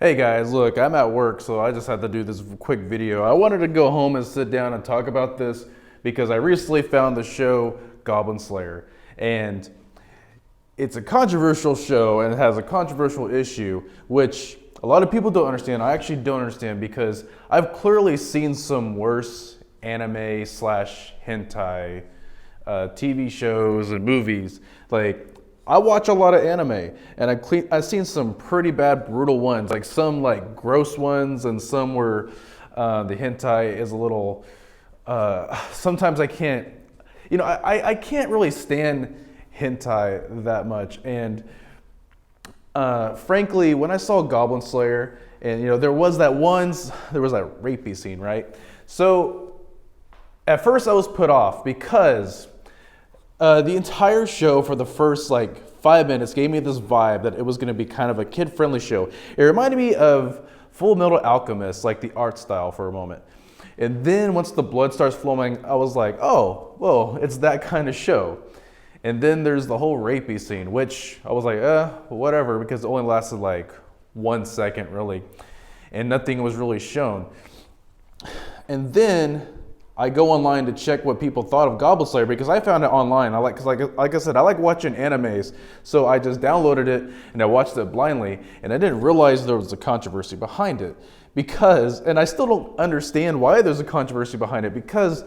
Hey guys, look, I'm at work, so I just had to do this quick video. I wanted to go home and sit down and talk about this because I recently found the show Goblin Slayer. And it's a controversial show and it has a controversial issue, which a lot of people don't understand. I actually don't understand because I've clearly seen some worse anime slash hentai TV shows and movies. Like, I watch a lot of anime, and I've seen some pretty bad, brutal ones. Like some like gross ones, and some where the hentai is a little. Sometimes I can't, I can't really stand hentai that much. And frankly, when I saw Goblin Slayer, and there was that rapey scene, right? So at first I was put off because the entire show for the first like 5 minutes gave me this vibe that it was going to be kind of a kid-friendly show. It reminded me of Full Metal Alchemist, like the art style for a moment. And then once the blood starts flowing, I was like, oh, well, it's that kind of show. And then there's the whole rapey scene, which I was like, whatever, because it only lasted like 1 second really, and nothing was really shown. And then I go online to check what people thought of Goblin Slayer because I found it online. Cause like I said, I like watching animes, so I just downloaded it and I watched it blindly, and I didn't realize there was a controversy behind it and I still don't understand why there's a controversy behind it because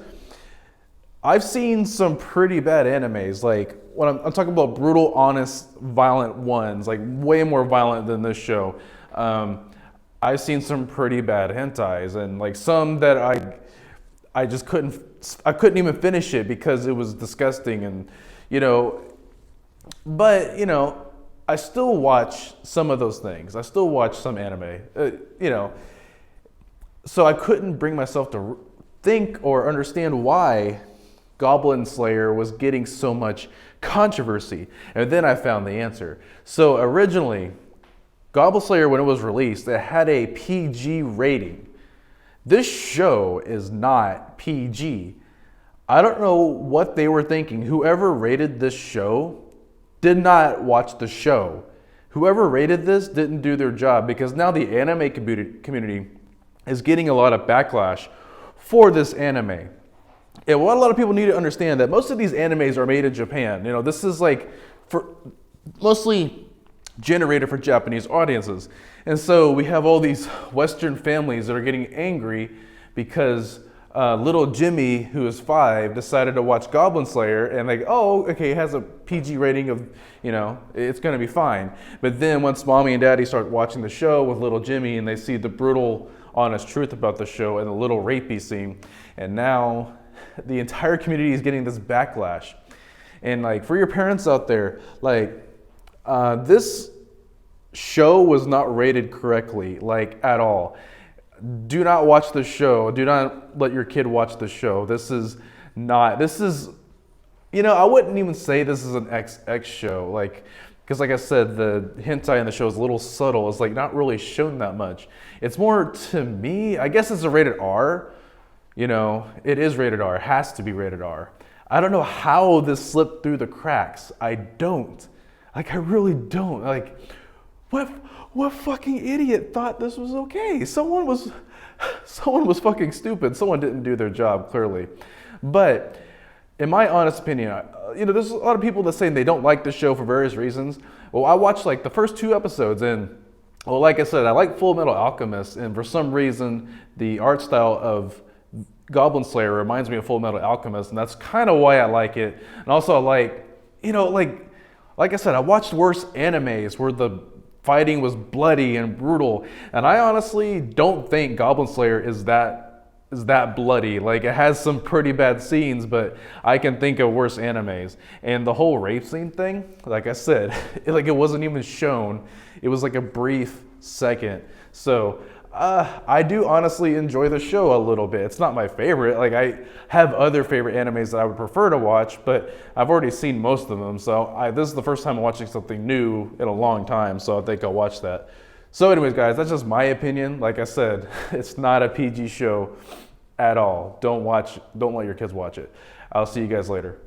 I've seen some pretty bad animes. Like when I'm talking about brutal, honest, violent ones, like way more violent than this show. I've seen some pretty bad hentais and like some that I couldn't even finish it because it was disgusting and but I still watch some of those things. I still watch some anime, so I couldn't bring myself to think or understand why Goblin Slayer was getting so much controversy. And then I found the answer. So originally, Goblin Slayer, when it was released, it had a PG rating. This show is not PG. I don't know what they were thinking. Whoever rated this show did not watch the show. Whoever rated this didn't do their job because now the anime community is getting a lot of backlash for this anime. And what a lot of people need to understand that most of these animes are made in Japan. This is like for mostly generated for Japanese audiences. And so we have all these Western families that are getting angry because little Jimmy, who is 5, decided to watch Goblin Slayer and like, oh, okay, it has a PG rating of, it's gonna be fine. But then once mommy and daddy start watching the show with little Jimmy and they see the brutal, honest truth about the show and the little rapey scene, and now the entire community is getting this backlash. And like for your parents out there, like, this show was not rated correctly, like at all. Do not watch the show. Do not let your kid watch the show. I wouldn't even say this is an XX show, like, because like I said, the hentai in the show is a little subtle. It's like not really shown that much. It's more, to me, I guess it's a rated R. It is rated R. It has to be rated R. I don't know how this slipped through the cracks. I don't. Like, I really don't. Like, what fucking idiot thought this was okay? Someone was fucking stupid. Someone didn't do their job, clearly. But in my honest opinion, there's a lot of people that say they don't like the show for various reasons. Well, I watched like the first 2 episodes and, well, like I said, I like Full Metal Alchemist, and for some reason, the art style of Goblin Slayer reminds me of Full Metal Alchemist, and that's kind of why I like it. And also I like I said, I watched worse animes where the fighting was bloody and brutal, and I honestly don't think Goblin Slayer is that bloody. Like, it has some pretty bad scenes, but I can think of worse animes. And the whole rape scene thing, like I said, it wasn't even shown. It was like a brief second. So I do honestly enjoy the show a little bit. It's not my favorite. Like, I have other favorite animes that I would prefer to watch, but I've already seen most of them. So this is the first time I'm watching something new in a long time, so I think I'll watch that. So anyways, guys, that's just my opinion. Like I said, it's not a PG show at all. Don't let your kids watch it. I'll see you guys later.